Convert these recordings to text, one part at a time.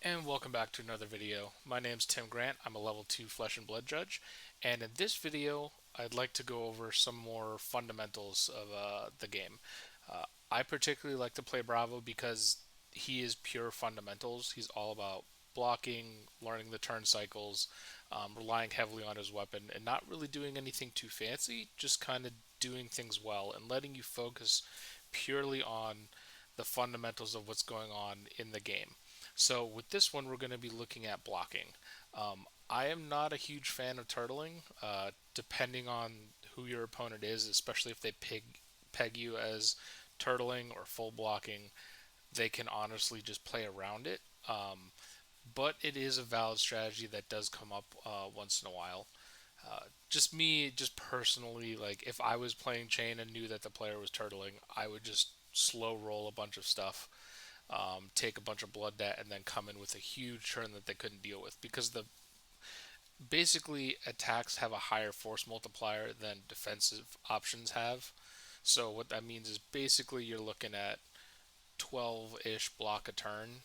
And welcome back to another video. My name's Tim Grant. I'm a level 2 Flesh and Blood judge, and in this video I'd like to go over some more fundamentals of the game. I particularly like to play Bravo because he is pure fundamentals. He's all about blocking, learning the turn cycles, relying heavily on his weapon, and not really doing anything too fancy, just kind of doing things well and letting you focus purely on the fundamentals of what's going on in the game. So with this one, we're going to be looking at blocking. I am not a huge fan of turtling, depending on who your opponent is, especially if they peg you as turtling or full blocking. They can honestly just play around it. But it is a valid strategy that does come up once in a while. Just me, just personally, like if I was playing Chane and knew that the player was turtling, I would just slow roll a bunch of stuff, take a bunch of blood debt, and then come in with a huge turn that they couldn't deal with because the basically attacks have a higher force multiplier than defensive options have. So what that means is basically you're looking at 12-ish block a turn,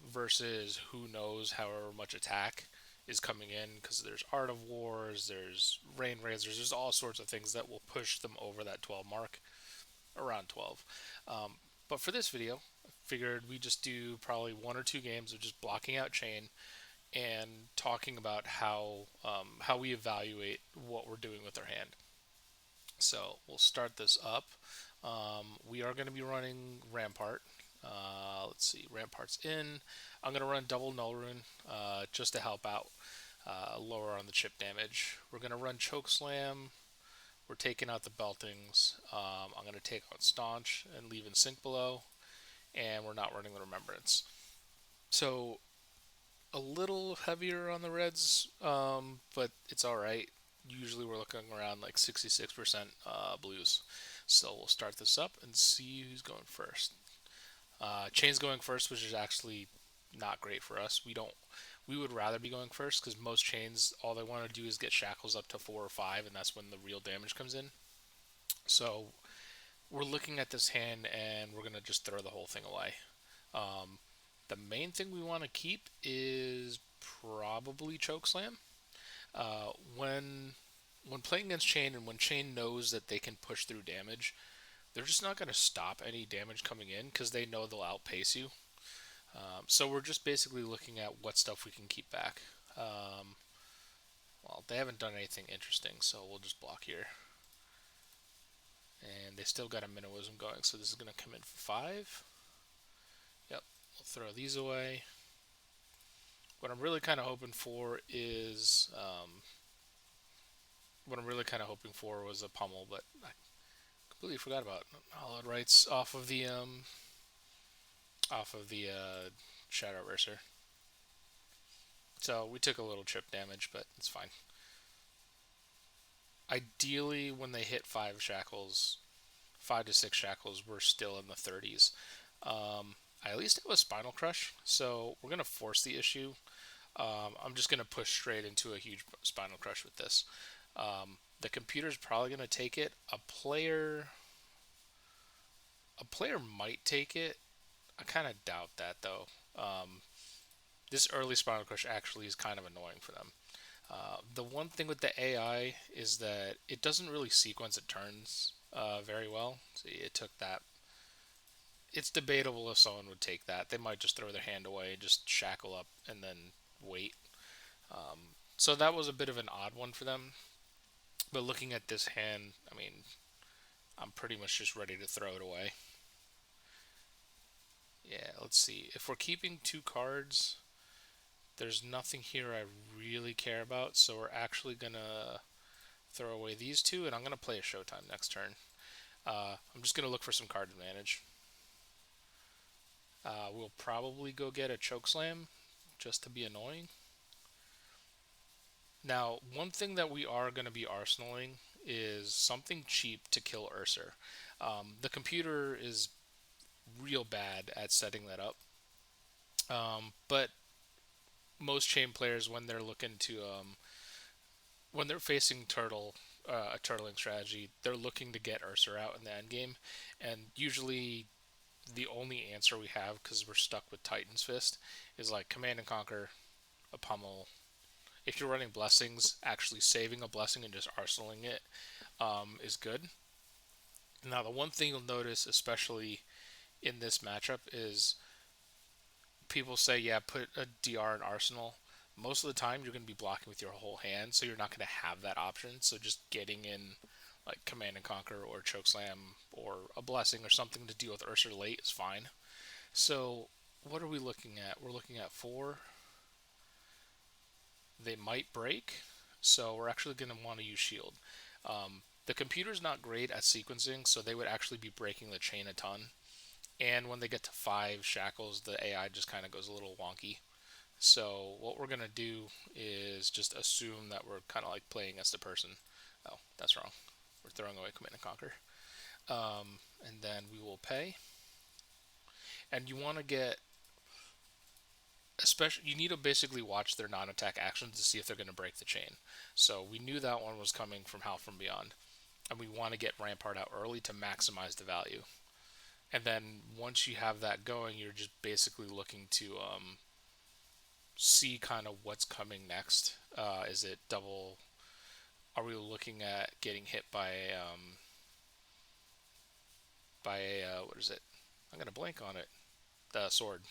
versus who knows however much attack is coming in because there's Art of Wars, there's Rain Razors, there's all sorts of things that will push them over that 12 mark, around 12. Um, but for this video, I figured we just do probably one or two games of just blocking out Chane and talking about how we evaluate what we're doing with our hand. So we'll start this up. We are going to be running Rampart. Let's see, Rampart's in. I'm going to run double Null Rune just to help out, lower on the chip damage. We're going to run Chokeslam. We're taking out the Beltings. I'm going to take out Staunch and leave in Sink Below. And we're not running the Remembrance. So a little heavier on the reds, but it's all right. Usually we're looking around like 66% blues. So we'll start this up and see who's going first. Chane's going first, which is actually not great for us. We would rather be going first because most chains, all they want to do is get shackles up to 4 or 5, and that's when the real damage comes in. So we're looking at this hand and we're gonna just throw the whole thing away. Um, the main thing we want to keep is probably Chokeslam. Uh, when when playing against Chane and when Chane knows that they can push through damage, they're just not going to stop any damage coming in because they know they'll outpace you. So we're just basically looking at what stuff we can keep back. Well, they haven't done anything interesting, so we'll just block here. And they still got a minnowism going, so this is going to come in for 5. Yep, we'll throw these away. What I'm really kind of hoping for is what I'm really kind of hoping for was a Pummel, but I completely forgot about Hallowed Rights off of the Shadow Verser. So we took a little chip damage, but it's fine. Ideally, when they hit 5 to 6 shackles, we're still in the 30s. I at least have a Spinal Crush, so we're gonna force the issue. I'm just gonna push straight into a huge Spinal Crush with this. The computer's probably gonna take it. A player might take it. I kind of doubt that though. This early Spinal Crush actually is kind of annoying for them. The one thing with the AI is that it doesn't really sequence its turns very well. See, it took that. It's debatable if someone would take that. They might just throw their hand away, just shackle up, and then wait. So that was a bit of an odd one for them. But looking at this hand, I mean, I'm pretty much just ready to throw it away. Yeah, let's see. If we're keeping 2 cards, there's nothing here I really care about, so we're actually gonna throw away these two, and I'm gonna play a Showtime next turn. I'm just gonna look for some card advantage. We'll probably go get a Chokeslam just to be annoying. Now, one thing that we are going to be arsenaling is something cheap to kill Urser. The computer is real bad at setting that up, but most chain players, when they're looking to when they're facing a turtling strategy, they're looking to get Urser out in the end game, and usually the only answer we have, because we're stuck with Titan's Fist, is like Command and Conquer, a Pummel. If you're running blessings, actually saving a blessing and just arsenaling it is good. Now, the one thing you'll notice, especially in this matchup, is people say, yeah, put a DR in Arsenal. Most of the time, you're going to be blocking with your whole hand, so you're not going to have that option. So just getting in like Command and Conquer or Chokeslam or a Blessing or something to deal with Ursa late is fine. So what are we looking at? We're looking at 4. They might break, so we're actually going to want to use Shield. The computer's not great at sequencing, so they would actually be breaking the Chane a ton. And when they get to 5 shackles, the AI just kind of goes a little wonky. So what we're going to do is just assume that we're kind of like playing as the person. Oh, that's wrong. We're throwing away Command and Conquer. And then we will pay. And you want to get, especially, you need to basically watch their non-attack actions to see if they're going to break the Chane. So we knew that one was coming from Howl from Beyond. And we want to get Rampart out early to maximize the value. And then once you have that going, you're just basically looking to see kind of what's coming next. Is it double? Are we looking at getting hit by a what is it? I'm gonna blank on it. The sword.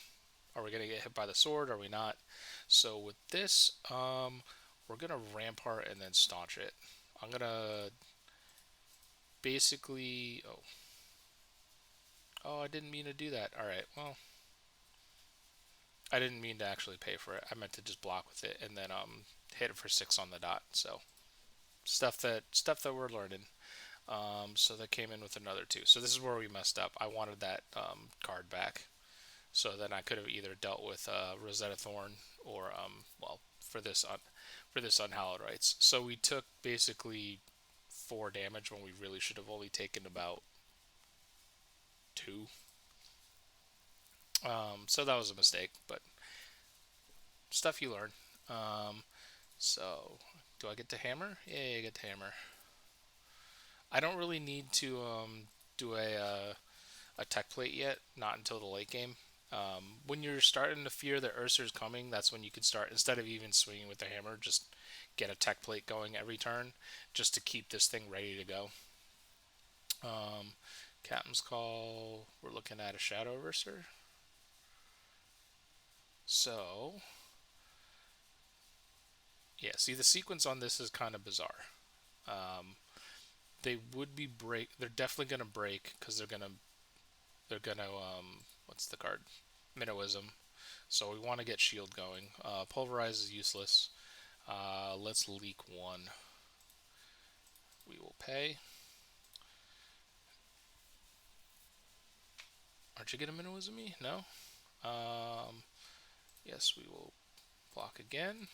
Are we gonna get hit by the sword? Are we not? So with this, we're gonna rampart and then staunch it. I'm gonna basically. Oh, I didn't mean to do that. All right. Well, I didn't mean to actually pay for it. I meant to just block with it and then hit it for 6 on the dot. So stuff that we're learning. So that came in with another 2. So this is where we messed up. I wanted that card back. So then I could have either dealt with Rosetta Thorn or well, for this Unhallowed Rites. So we took basically 4 damage when we really should have only taken about 2. So that was a mistake, but stuff you learn. So do I get to hammer? Yeah, I get to hammer. I don't really need to do a tech plate yet, not until the late game. When you're starting to fear that Ursa's coming, that's when you could start, instead of even swinging with the hammer, just get a tech plate going every turn, just to keep this thing ready to go. Captain's Call, we're looking at a Shadow Ursa. So, yeah, see the sequence on this is kind of bizarre. They would be break. They're definitely gonna break because they're gonna what's the card? Minnowism. So we want to get shield going. Pulverize is useless. Let's leak 1. We will pay. Aren't you gonna minnowism me? No. Yes, we will block again.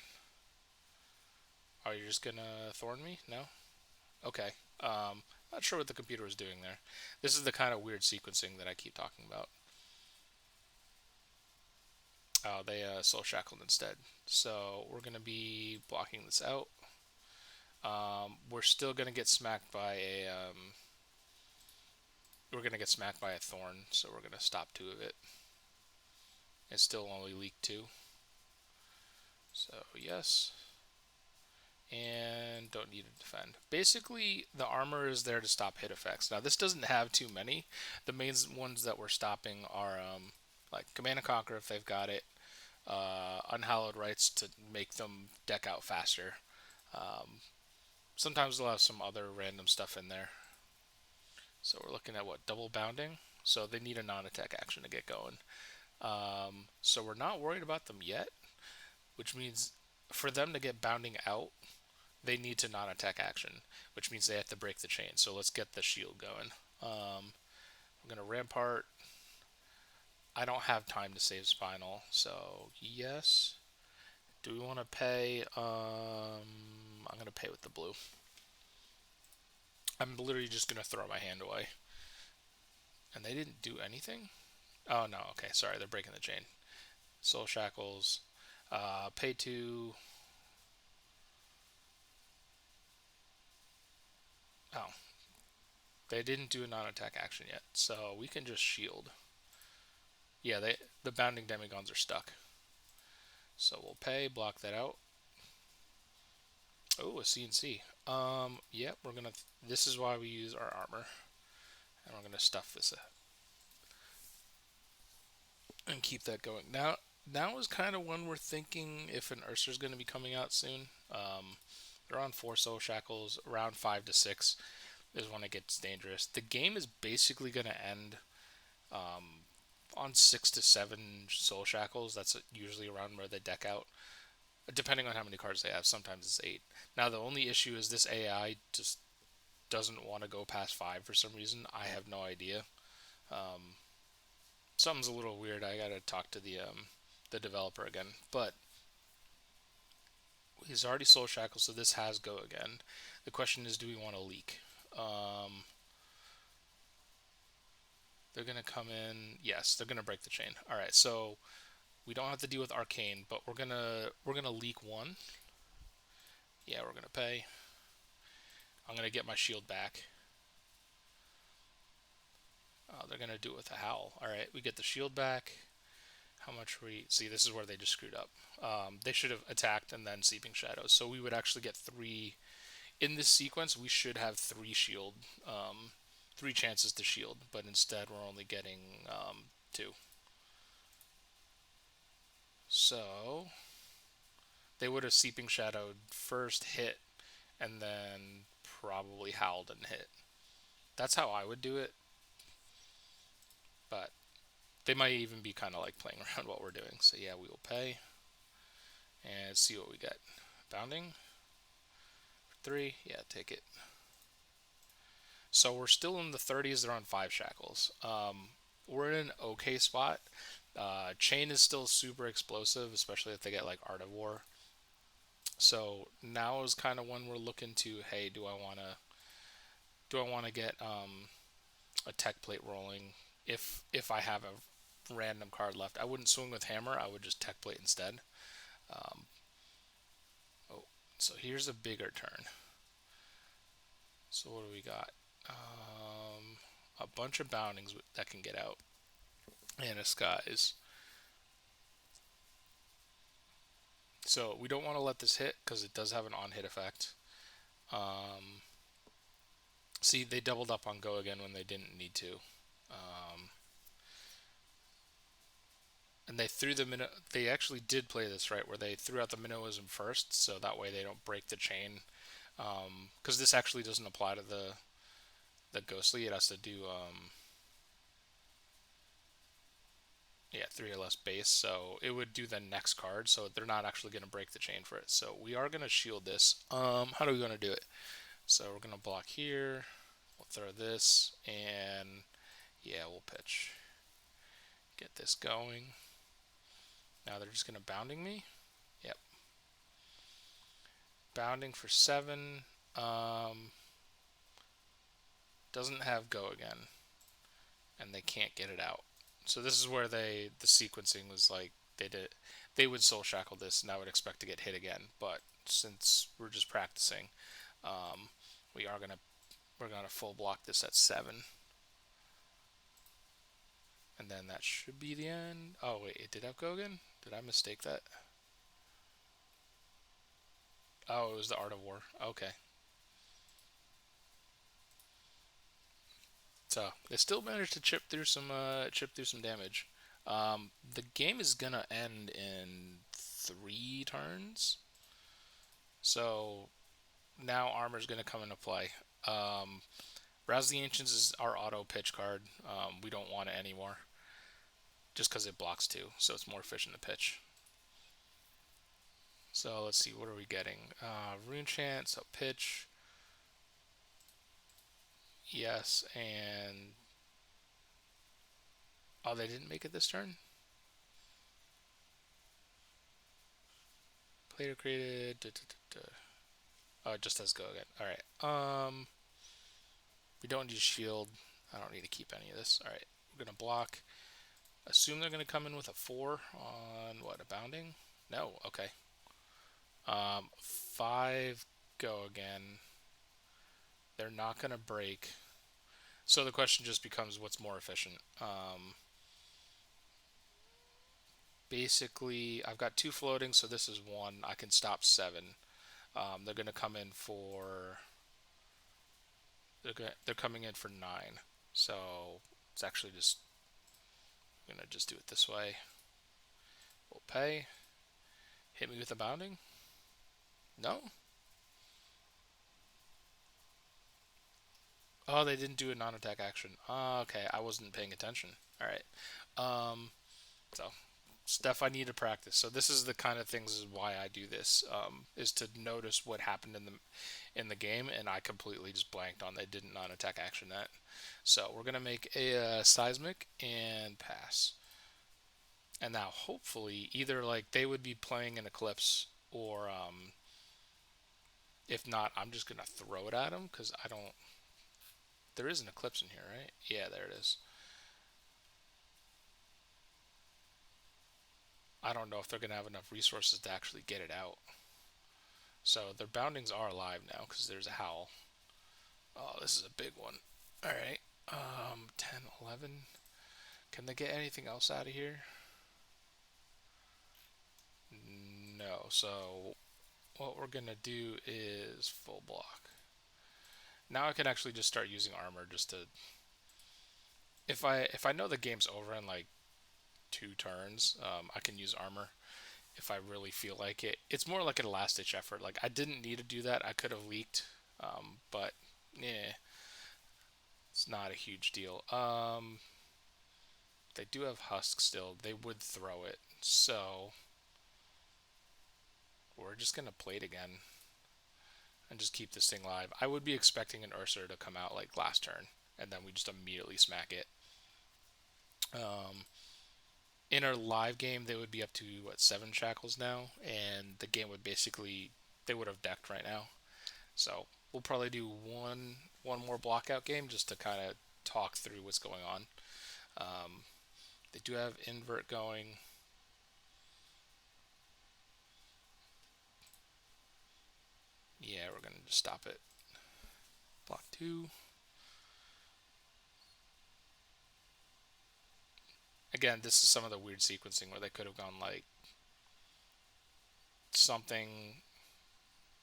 Are you just gonna thorn me? No. Okay. Not sure what the computer was doing there. This is the kind of weird sequencing that I keep talking about. Oh, they soul shackled instead. So we're gonna be blocking this out. We're still gonna get smacked by a. We're gonna get smacked by a thorn, so we're gonna stop 2 of it. It's still only leak 2. So yes. And don't need to defend. Basically, the armor is there to stop hit effects. Now, this doesn't have too many. The main ones that we're stopping are like Command and Conquer if they've got it, Unhallowed Rites to make them deck out faster. Sometimes they'll have some other random stuff in there. So we're looking at what, double bounding? So they need a non-attack action to get going. So we're not worried about them yet, which means for them to get bounding out, they need to non-attack action, which means they have to break the Chane. So let's get the shield going. I'm going to Rampart. I don't have time to save Spinal, so yes. Do we want to pay? I'm going to pay with the blue. I'm literally just going to throw my hand away. And they didn't do anything? Oh, no. Okay, sorry. They're breaking the Chane. Soul Shackles. Pay 2. Oh. They didn't do a non-attack action yet, so we can just shield. Yeah, the bounding demigons are stuck. So we'll pay, block that out. Oh, a CNC. Yep, we're gonna. This is why we use our armor, and we're gonna stuff this and keep that going. Now is kind of when we're thinking if an Ursa's gonna be coming out soon. They're on 4 soul shackles. Around 5 to 6 is when it gets dangerous. The game is basically gonna end on 6 to 7 soul shackles. That's usually around where they deck out, depending on how many cards they have. Sometimes it's 8. Now the only issue is this AI just doesn't want to go past 5 for some reason. I have no idea. Something's a little weird. I gotta talk to the developer again. But he's already soul shackled, so this has go again. The question is, do we want to leak? They're gonna come in. Yes, they're gonna break the chain. All right, so we don't have to deal with arcane, but we're gonna leak 1. Yeah, we're gonna pay. I'm gonna get my shield back. Oh, they're gonna do it with a howl. All right, we get the shield back. How much we see? This is where they just screwed up. They should have attacked and then Seeping Shadows. So we would actually get 3 in this sequence. We should have 3 shield, 3 chances to shield, but instead we're only getting 2. So they would have Seeping Shadowed first, hit, and then probably howled and hit. That's how I would do it, but they might even be kind of like playing around what we're doing. So yeah, we will pay and see what we get. Bounding 3, yeah, take it. So we're still in the 30s. They're on 5 shackles. We're in an okay spot. Chane is still super explosive, especially if they get like Art of War. So now is kind of when we're looking to, hey, do I want to get a tech plate rolling? If I have a random card left, I wouldn't swing with hammer. I would just tech plate instead. Um, oh, so here's a bigger turn. So what do we got? A bunch of boundings that can get out, and a skies. So we don't want to let this hit because it does have an on-hit effect. See, they doubled up on go again when they didn't need to. And they threw the minnow. They actually did play this right, where they threw out the minnowism first, so that way they don't break the chain. Because this actually doesn't apply to the ghostly. It has to do yeah, 3 or less base. So it would do the next card. So they're not actually going to break the chain for it. So we are going to shield this. How do we going to do it? So we're going to block here. We'll throw this, and yeah, we'll pitch. Get this going. Now they're just going to bounding me. Yep. Bounding for 7. Doesn't have go again, and they can't get it out. So this is where the sequencing was like they would soul shackle this, and I would expect to get hit again. But since we're just practicing, um, we're gonna full block this at 7, and then that should be the end. Oh wait, it did have go again. Did I mistake that? Oh, it was the Art of War. Okay, so they still managed to chip through some damage. The game is gonna end in 3 turns, so now armor's gonna come into play. Um, Rouse the Ancients is our auto pitch card. We don't want it anymore, just because it blocks 2, so it's more efficient to pitch. So let's see, what are we getting? Rune Chant, so pitch, yes, and oh, they didn't make it this turn. Player created. Oh, it just has go again. All right. We don't need shield. I don't need to keep any of this. All right. We're gonna block. Assume they're gonna come in with a 4 on what, a bounding? No. Okay. 5 go again. They're not gonna break. So the question just becomes what's more efficient. basically, I've got two floating, so this is one. I can stop seven. They're gonna come in for they're coming in for nine. So it's actually just I'm gonna just do it this way. We'll pay. Hit me with a bounding. No. Oh, they didn't do a non-attack action. Okay, I wasn't paying attention. All right. So stuff I need to practice. So this is the kind of things is why I do this. Is to notice what happened in the game, and I completely just blanked on. They didn't non-attack action that. So we're gonna make a seismic and pass. And now hopefully either like they would be playing an eclipse, or if not, I'm just gonna throw it at them because I don't. There is an eclipse in here, right? Yeah, there it is. I don't know if they're gonna have enough resources to actually get it out. So their boundings are alive now because there's a howl. Oh, this is a big one. All right. 10, 11. Can they get anything else out of here? No. So what we're gonna do is full block. Now I can actually just start using armor just to. If I know the game's over in like 2 turns, I can use armor if I really feel like it. It's more like an last ditch effort. Like I didn't need to do that. I could have leaked, but yeah, it's not a huge deal. They do have husk still. They would throw it, so we're just gonna plate again and just keep this thing live. I would be expecting an Ursa to come out like last turn, and then we just immediately smack it. Um, in our live game, they would be up to what 7 shackles now, and the game would basically they would have decked right now. So we'll probably do one more blockout game just to kind of talk through what's going on. Um, they do have invert going. Yeah, we're gonna just stop it. Block 2. Again, this is some of the weird sequencing where they could have gone like something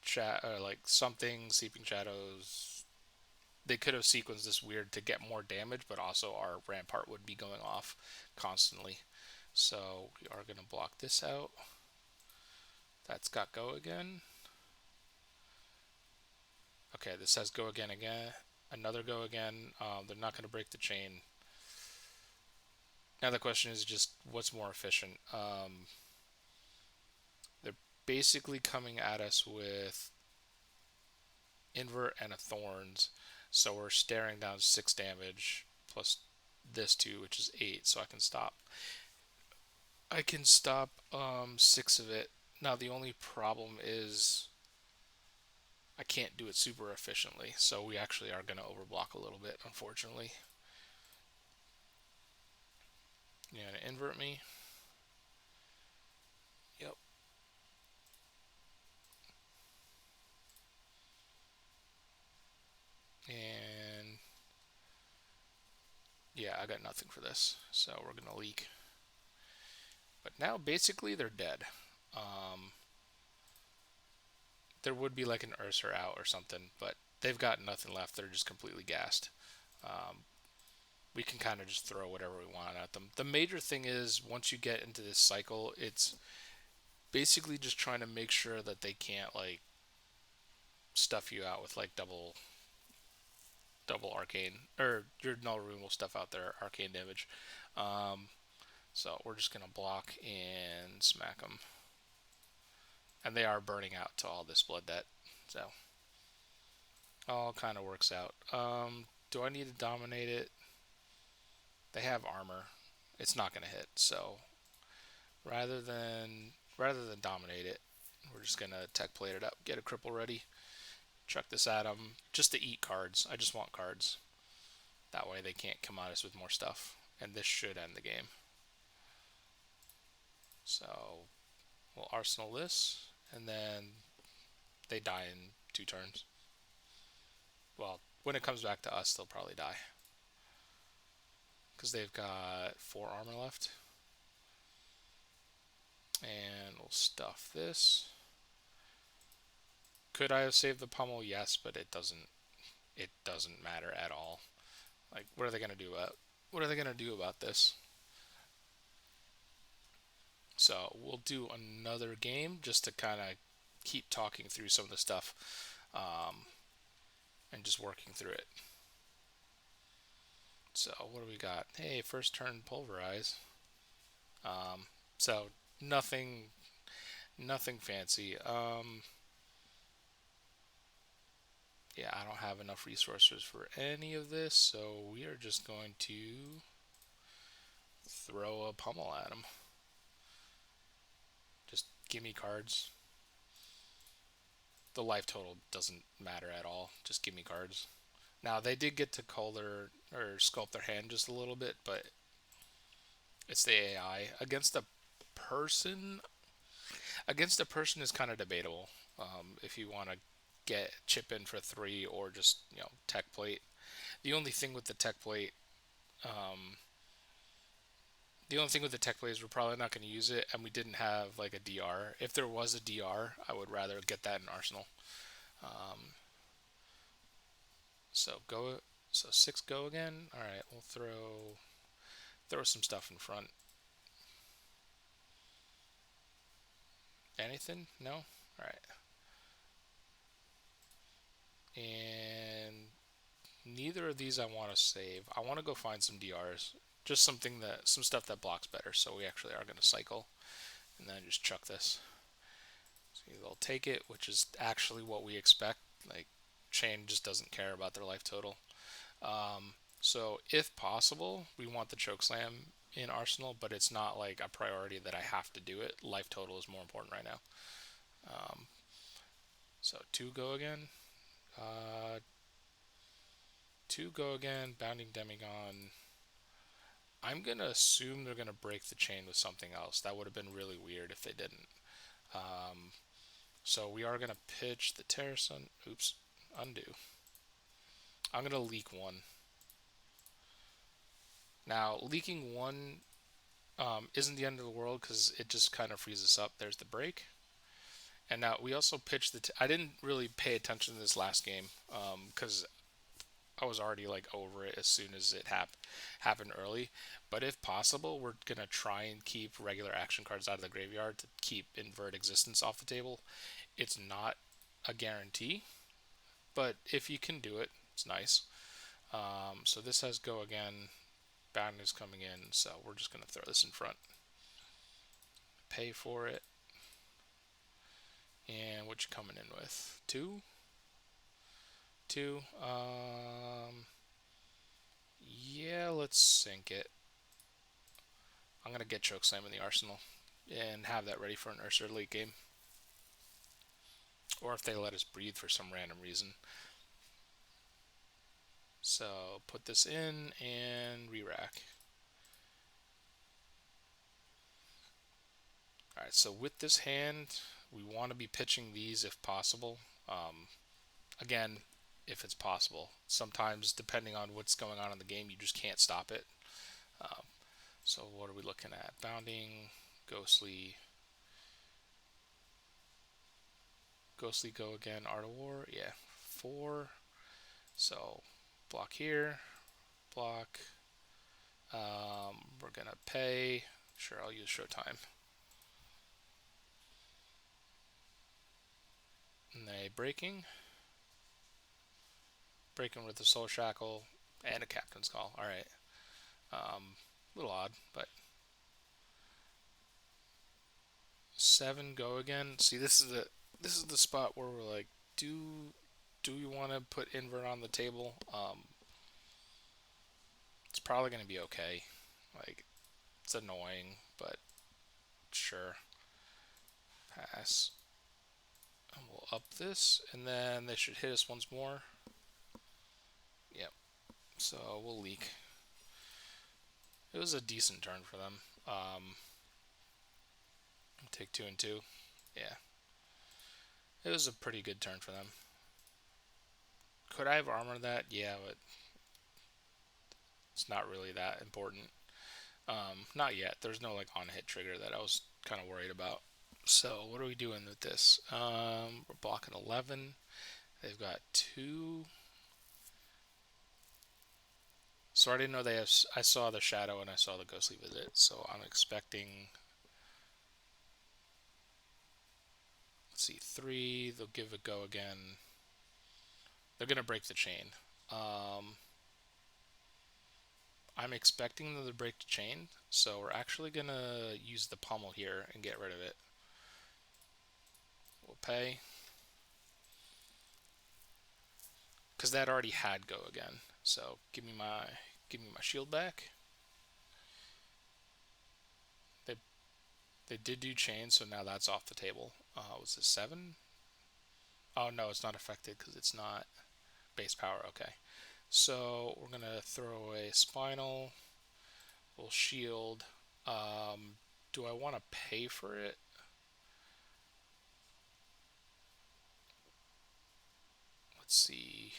chat or like something Seeping Shadows. They could have sequenced this weird to get more damage, but also our rampart would be going off constantly. So we are gonna block this out. That's got go again. Okay, this says go again again. Another go again. They're not gonna break the chain. Now the question is just what's more efficient. They're basically coming at us with invert and a thorns, so we're staring down 6 damage plus this 2, which is 8. So I can stop. I can stop 6 of it. Now the only problem is I can't do it super efficiently, so we actually are going to overblock a little bit, unfortunately. You're going to invert me. Yep. And yeah, I got nothing for this, so we're going to leak. But now basically they're dead. There would be like an Ursa out or something, but they've got nothing left. They're just completely gassed. Um, we can kind of just throw whatever we want at them. The major thing is once you get into this cycle, it's basically just trying to make sure that they can't like stuff you out with like double arcane, or your null rune will stuff out their arcane damage. Um, so we're just gonna block and smack them, and they are burning out to all this blood debt. So all kind of works out. Do I need to dominate it? They have armor. It's not gonna hit. So rather than dominate it, we're just gonna tech plate it up, get a cripple ready, chuck this at them just to eat cards. I just want cards. That way they can't come at us with more stuff. And this should end the game. So we'll arsenal this, and then they die in 2 turns. Well, when it comes back to us, they'll probably die. Because they've got 4 armor left. we'll stuff this. Could I have saved the Pummel? Yes, but it doesn't. It doesn't matter at all. Like, what are they gonna do about? What are they gonna do about this? So we'll do another game just to kind of keep talking through some of the stuff, and just working through it. So what do we got? Hey, first turn Pulverize. So nothing, nothing fancy. Yeah, I don't have enough resources for any of this, so we are just going to throw a Pummel at him. Just give me cards. The life total doesn't matter at all. Just give me cards. Now they did get to call their or sculpt their hand just a little bit, but it's the AI against a person. Against a person is kind of debatable. If you want to get chip in for 3 or just tech plate. The only thing with the tech plate, um, the only thing with the tech plate is we're probably not going to use it, and we didn't have like a DR. If there was a DR, I would rather get that in Arsenal. Um, so go. So 6 go again. All right, we'll throw some stuff in front. Anything? No. All right. And neither of these I want to save. I want to go find some DRs. Just some stuff that blocks better. So we actually are going to cycle, and then just chuck this. So they'll take it, which is actually what we expect. Like Chane just doesn't care about their life total. So if possible, we want the Chokeslam in Arsenal, but it's not like a priority that I have to do it. Life total is more important right now. So 2 go again. 2 go again. Bounding Demigon. I'm going to assume they're going to break the chain with something else. That would have been really weird if they didn't. So we are going to pitch the Terrace. Oops. Undo. I'm going to leak 1. Now, leaking 1 isn't the end of the world because it just kind of frees us up. There's the break. And now we also pitched I didn't really pay attention to this last game because I was already like over it as soon as it happened early. But if possible, we're gonna try and keep regular action cards out of the graveyard to keep invert existence off the table. It's not a guarantee, but if you can do it, it's nice. So this has go again. Bound is coming in, so we're just gonna throw this in front. Pay for it. And what you coming in with? 2? 2. Yeah, let's sink it. I'm going to get Chokeslam in the Arsenal and have that ready for an Ursa late game. Or if they let us breathe for some random reason. So put this in and re-rack. Alright, so with this hand, we want to be pitching these if possible. Again, if it's possible. Sometimes, depending on what's going on in the game, you just can't stop it. So what are we looking at? Bounding, Ghostly go again, Art of War, yeah, 4. So block here, block. We're gonna pay. Sure, I'll use Showtime. And they breaking with the Soul Shackle and a Captain's Call. All right, a little odd, but 7 go again. See, this is the spot where we're like, do you want to put invert on the table? It's probably gonna be okay. Like, it's annoying, but sure. Pass. And we'll up this, and then they should hit us once more. Yep. So we'll leak. It was a decent turn for them. Take 2 and 2. Yeah. It was a pretty good turn for them. Could I have armored that? Yeah, but it's not really that important. Not yet. There's no like on hit trigger that I was kind of worried about. So what are we doing with this? We're blocking 11. They've got 2. So I didn't know they have. I saw the Shadow and I saw the Ghostly Visit. So I'm expecting. Let's see, 3. They'll give a go again. They're gonna break the Chane. Um, I'm expecting them to break the Chane, so we're actually gonna use the Pummel here and get rid of it. We'll pay because that already had go again. So give me my shield back. They they did do Chane, so now that's off the table. Was it 7? Oh no, it's not affected because it's not base power. Okay, so we're gonna throw away Spinal. We'll shield. Do I want to pay for it? Let's see.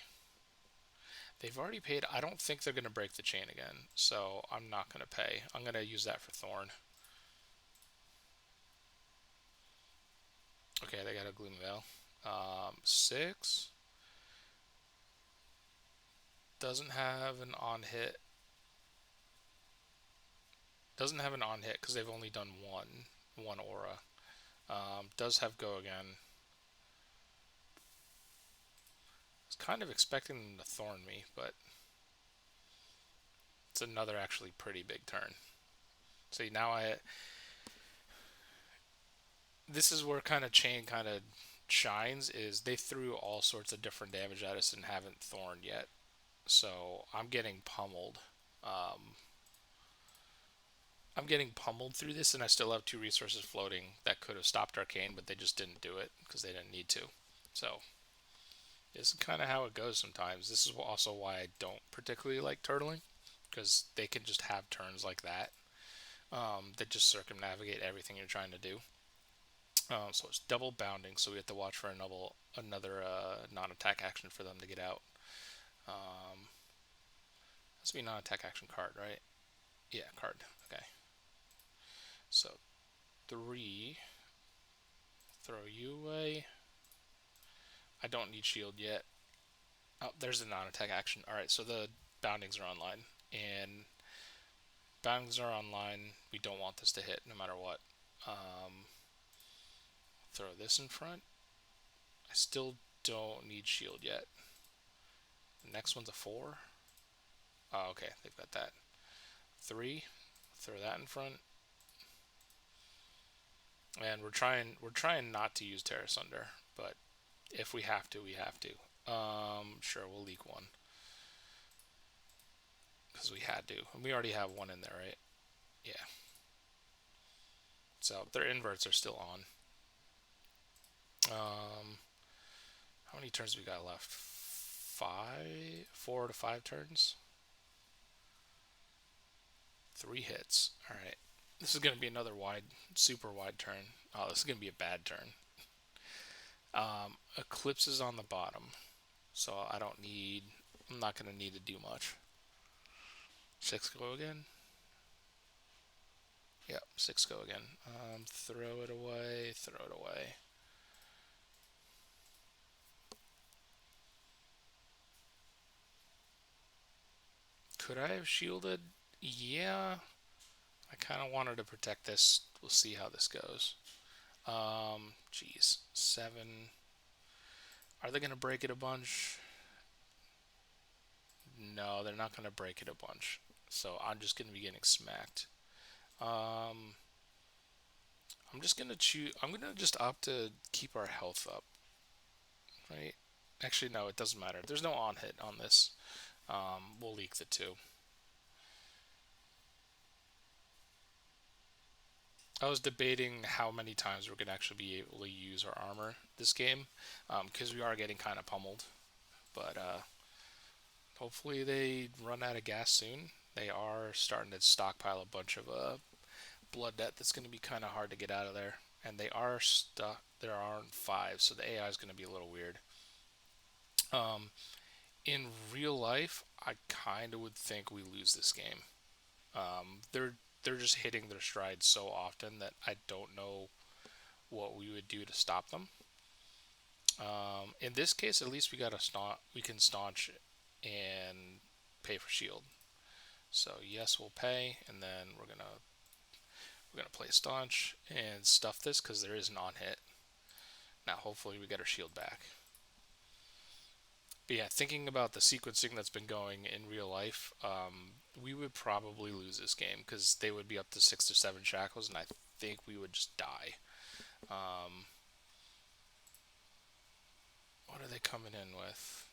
They've already paid. I don't think they're going to break the Chane again, so I'm not going to pay. I'm going to use that for Thorn. Okay, they got a Gloom Veil. 6. Doesn't have an on hit. Doesn't have an on hit because they've only done one aura. Does have go again. I was kind of expecting them to Thorn me, but it's another actually pretty big turn. See, now this is where kind of Chane kind of shines, is they threw all sorts of different damage at us and haven't Thorned yet. So I'm getting pummeled. Um, I'm getting pummeled through this, and I still have 2 resources floating that could have stopped Arcane, but they just didn't do it because they didn't need to. So this is kind of how it goes sometimes. This is also why I don't particularly like turtling, because they can just have turns like that that just circumnavigate everything you're trying to do. So it's double bounding, so we have to watch for another non-attack action for them to get out. This would be non-attack action card, right? Yeah, card. Okay. So 3. Throw you away. I don't need shield yet. Oh, there's a non-attack action. Alright, so the boundings are online. And boundings are online. We don't want this to hit no matter what. Throw this in front. I still don't need shield yet. The next one's a 4. Oh, okay, they've got that. 3. Throw that in front. And we're trying not to use Terra Asunder, but if we have to, we have to. Sure, we'll leak 1 because we had to. And we already have 1 in there, right? Yeah. So their inverts are still on. How many turns we got left? 5, 4 to 5 turns. 3 hits. All right. This is gonna be another super wide turn. Oh, this is gonna be a bad turn. Eclipse is on the bottom, so I'm not gonna need to do much. 6 go again. Yep, 6 go again. Throw it away. Throw it away. Could I have shielded? Yeah. I kind of wanted to protect this. We'll see how this goes. Geez. 7. Are they going to break it a bunch? No, they're not going to break it a bunch. So I'm just going to be getting smacked. I'm just going to choose. I'm going to just opt to keep our health up. Right? Actually, no, it doesn't matter. There's no on hit on this. We'll leak the 2. I was debating how many times we're going to actually be able to use our armor this game, because we are getting kind of pummeled. But hopefully they run out of gas soon. They are starting to stockpile a bunch of blood debt that's going to be kind of hard to get out of there. And they are stuck. There are on 5, so the AI is going to be a little weird. In real life, I kind of would think we lose this game. They're just hitting their stride so often that I don't know what we would do to stop them. In this case, at least we can staunch and pay for shield. So yes, we'll pay, and then we're gonna play staunch and stuff this because there is an on hit. Now hopefully we get our shield back. But yeah, thinking about the sequencing that's been going in real life, we would probably lose this game because they would be up to 6 or 7 shackles, and I think we would just die. What are they coming in with?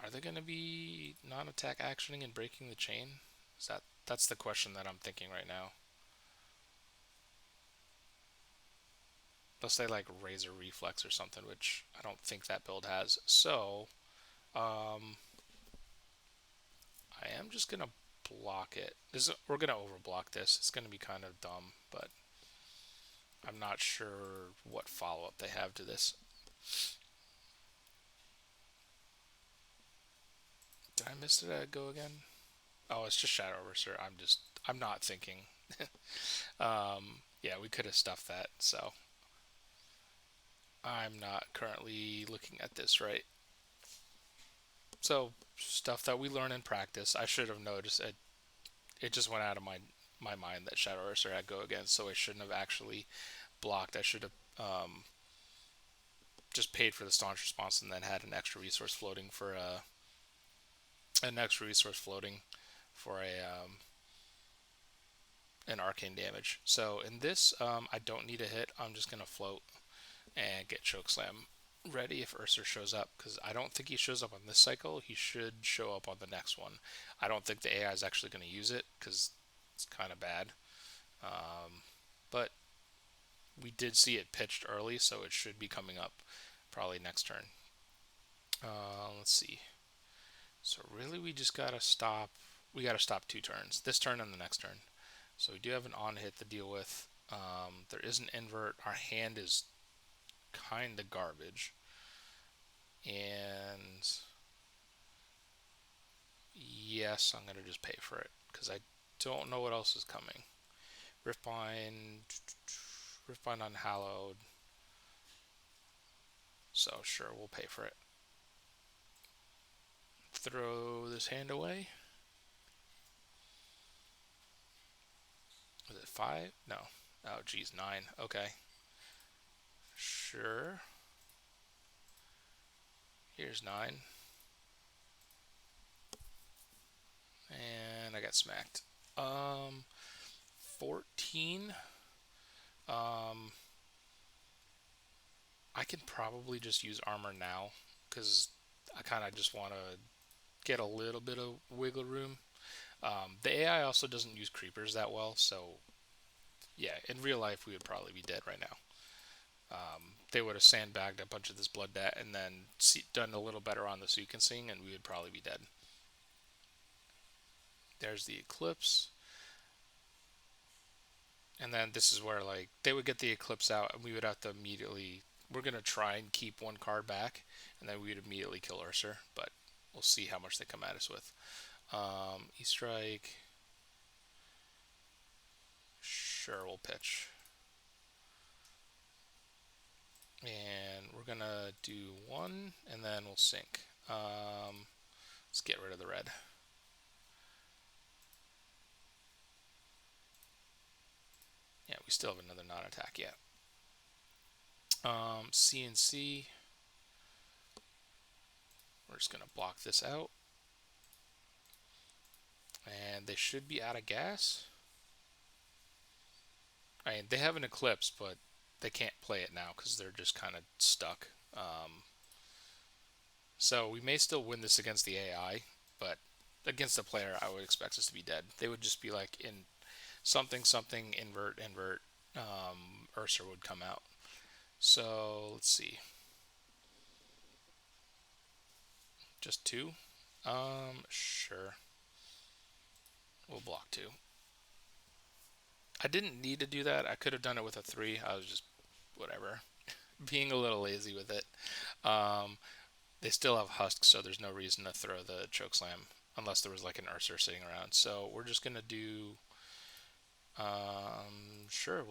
Are they going to be non-attack actioning and breaking the chain? That's the question that I'm thinking right now. Unless they like Razor Reflex or something, which I don't think that build has. So, I am just gonna block it. We're gonna overblock this. It's gonna be kind of dumb, but I'm not sure what follow-up they have to this. Did I miss it? Go again? Oh, it's just Shadow Mercer. I'm not thinking. Yeah, we could have stuffed that. So I'm not currently looking at this right. So stuff that we learn in practice. I should have noticed it. It just went out of my mind that Shadow Mercer had go again, so I shouldn't have actually blocked. I should have just paid for the Staunch Response and then had an extra resource floating for an arcane damage. So in this, I don't need a hit. I'm just gonna float and get Chokeslam ready if Ursa shows up, because I don't think he shows up on this cycle. He should show up on the next one. I don't think the AI is actually going to use it because it's kind of bad. But we did see it pitched early, so it should be coming up probably next turn. Let's see. So really we just gotta stop. We gotta stop 2 turns. This turn and the next turn. So we do have an on hit to deal with. There is an invert. Our hand is kind of garbage. And yes, I'm going to just pay for it because I don't know what else is coming. Riftbind Unhallowed. So sure, we'll pay for it. Throw this hand away. Was it 5? No. Oh, geez, 9. Okay. Sure. Here's 9. And I got smacked. 14. I can probably just use armor now because I kind of just want to get a little bit of wiggle room. The AI also doesn't use creepers that well, so yeah, in real life we would probably be dead right now. They would have sandbagged a bunch of this blood debt and then done a little better on the sequencing, and we would probably be dead. There's the Eclipse. And then this is where like they would get the Eclipse out and we would have to immediately, we're going to try and keep 1 card back, and then we would immediately kill Ursa, but we'll see how much they come at us with. E-Strike. Sure, we'll pitch. And we're going to do 1, and then we'll sink. Let's get rid of the red. Yeah, we still have another non-attack yet. CNC. We're just going to block this out. And they should be out of gas. I mean, they have an Eclipse, but they can't play it now because they're just kind of stuck. So we may still win this against the AI, but against the player, I would expect us to be dead. They would just be like in something, invert, Ursa would come out. So let's see. Just 2? Sure. We'll block 2. I didn't need to do that. I could have done it with a 3. I was just, whatever, being a little lazy with it. They still have husks, so there's no reason to throw the Chokeslam unless there was like an Ursa sitting around. So we're just going to do Sure,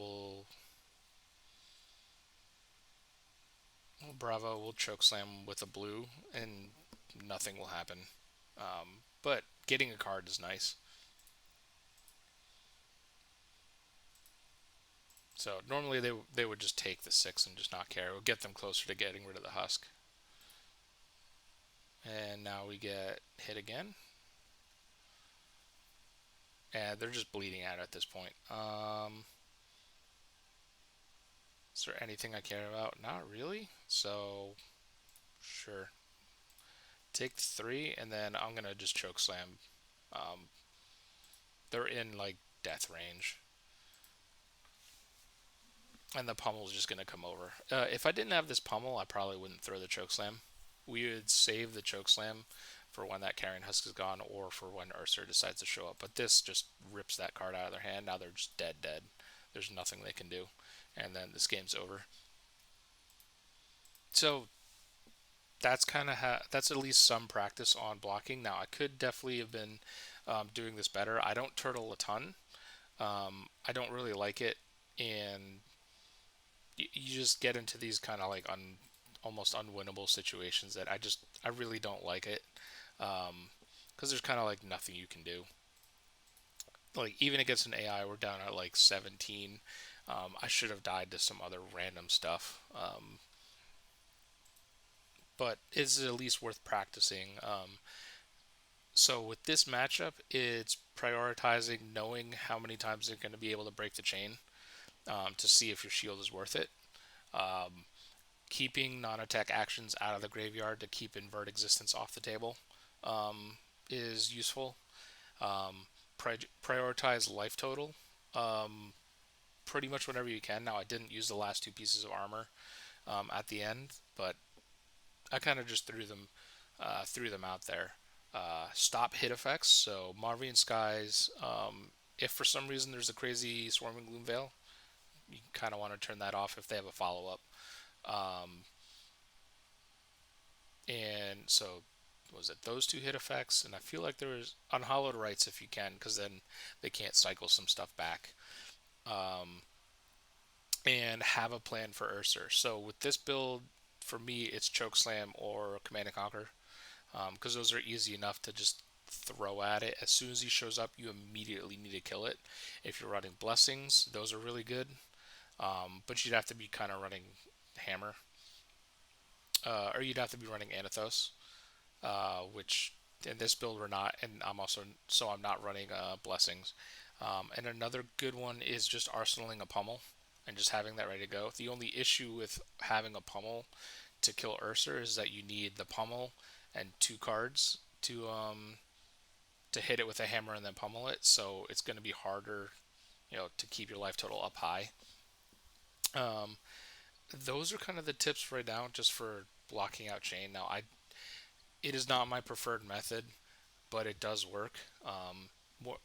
Bravo. We'll Chokeslam with a blue, and nothing will happen. But getting a card is nice. So normally they would just take the 6 and just not care. It would get them closer to getting rid of the husk. And now we get hit again. And they're just bleeding out at this point. Is there anything I care about? Not really. So, sure. Take 3, and then I'm going to just Chokeslam. Um, they're in, like, death range. And the Pummel's just going to come over. If I didn't have this Pummel, I probably wouldn't throw the Chokeslam. We would save the Chokeslam for when that Carrion Husk is gone or for when Ursa decides to show up. But this just rips that card out of their hand. Now they're just dead, dead. There's nothing they can do. And then this game's over. So that's kind of that's at least some practice on blocking. Now I could definitely have been doing this better. I don't turtle a ton. I don't really like it, and you just get into these kind of like almost unwinnable situations that I really don't like it, because there's kind of like nothing you can do. Like even against an AI, we're down at like 17. I should have died to some other random stuff, but it's at least worth practicing. So with this matchup, it's prioritizing knowing how many times they're going to be able to break the chain, to see if your shield is worth it. Um, Keeping non-attack actions out of the graveyard to keep invert existence off the table is useful. Um, Prioritize life total pretty much whenever you can. Now I didn't use the last 2 pieces of armor at the end, but I kind of just threw them out there. Stop hit effects. So Marvian Skies. If for some reason there's a crazy Swarming Gloom Veil, you kind of want to turn that off if they have a follow up. Um, and so was it those 2 hit effects? And I feel like there was Unhallowed Rites if you can, because then they can't cycle some stuff back. Um, and have a plan for Ursa. So with this build, for me, it's Chokeslam or Command and Conquer, because those are easy enough to just throw at it. As soon as he shows up, you immediately need to kill it. If you're running Blessings, those are really good, but you'd have to be kind of running Hammer, or you'd have to be running Anothos, which in this build we're not, and I'm not running Blessings. And another good one is just arsenaling a Pummel and just having that ready to go. The only issue with having a Pummel to kill Ursa is that you need the Pummel and 2 cards to hit it with a hammer and then pummel it. So it's going to be harder, to keep your life total up high. Um, those are kind of the tips right now, just for blocking out Chane. Now, it is not my preferred method, but it does work. More,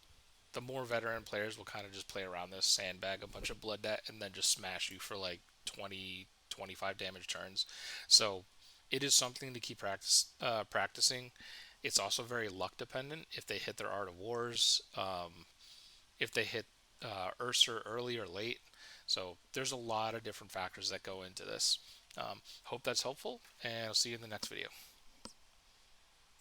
the more veteran players will kind of just play around this, sandbag a bunch of blood debt, and then just smash you for like 20, 25 damage turns. So it is something to keep practicing. It's also very luck dependent. If they hit their Art of Wars, if they hit Ursa early or late. So there's a lot of different factors that go into this. Hope that's helpful, and I'll see you in the next video.